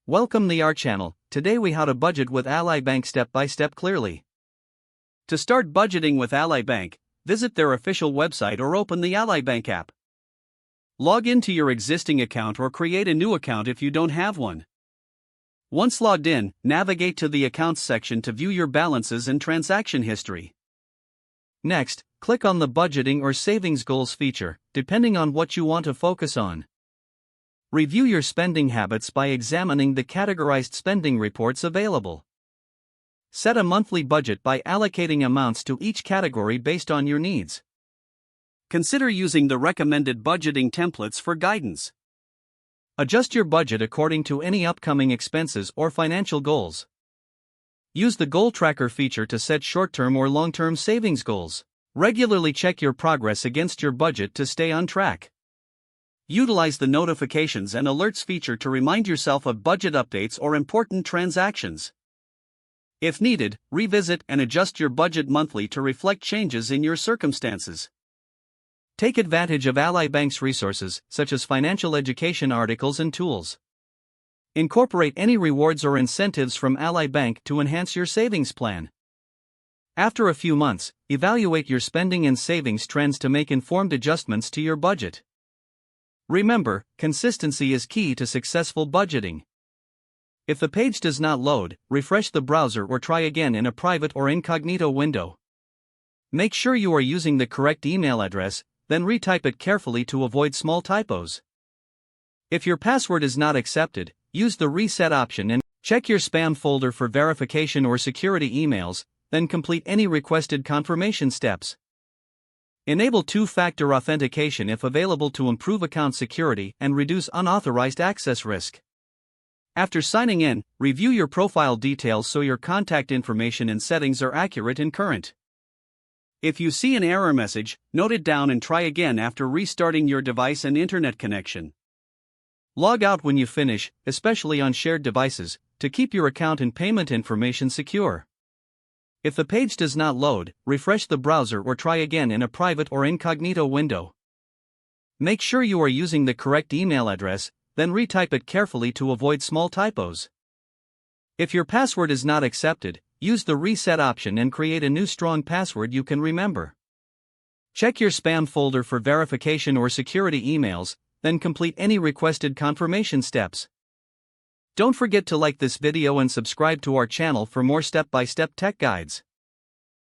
Welcome to our channel. Today we how to budget with Ally Bank step by step clearly. To start budgeting with Ally Bank, visit their official website or open the Ally Bank app. Log into your existing account or create a new account if you don't have one. Once logged in, navigate to the Accounts section to view your balances and transaction history. Next, click on the Budgeting or Savings Goals feature, depending on what you want to focus on. Review your spending habits by examining the categorized spending reports available. Set a monthly budget by allocating amounts to each category based on your needs. Consider using the recommended budgeting templates for guidance. Adjust your budget according to any upcoming expenses or financial goals. Use the Goal Tracker feature to set short-term or long-term savings goals. Regularly check your progress against your budget to stay on track. Utilize the Notifications and Alerts feature to remind yourself of budget updates or important transactions. If needed, revisit and adjust your budget monthly to reflect changes in your circumstances. Take advantage of Ally Bank's resources, such as financial education articles and tools. Incorporate any rewards or incentives from Ally Bank to enhance your savings plan. After a few months, evaluate your spending and savings trends to make informed adjustments to your budget. Remember, consistency is key to successful budgeting. If the page does not load, refresh the browser or try again in a private or incognito window. Make sure you are using the correct email address, then retype it carefully to avoid small typos. If your password is not accepted, use the reset option and check your spam folder for verification or security emails, then complete any requested confirmation steps. Enable two-factor authentication if available to improve account security and reduce unauthorized access risk. After signing in, review your profile details so your contact information and settings are accurate and current. If you see an error message, note it down and try again after restarting your device and internet connection. Log out when you finish, especially on shared devices, to keep your account and payment information secure. If the page does not load, refresh the browser or try again in a private or incognito window. Make sure you are using the correct email address, then retype it carefully to avoid small typos. If your password is not accepted, use the reset option and create a new strong password you can remember. Check your spam folder for verification or security emails, then complete any requested confirmation steps. Don't forget to like this video and subscribe to our channel for more step-by-step tech guides.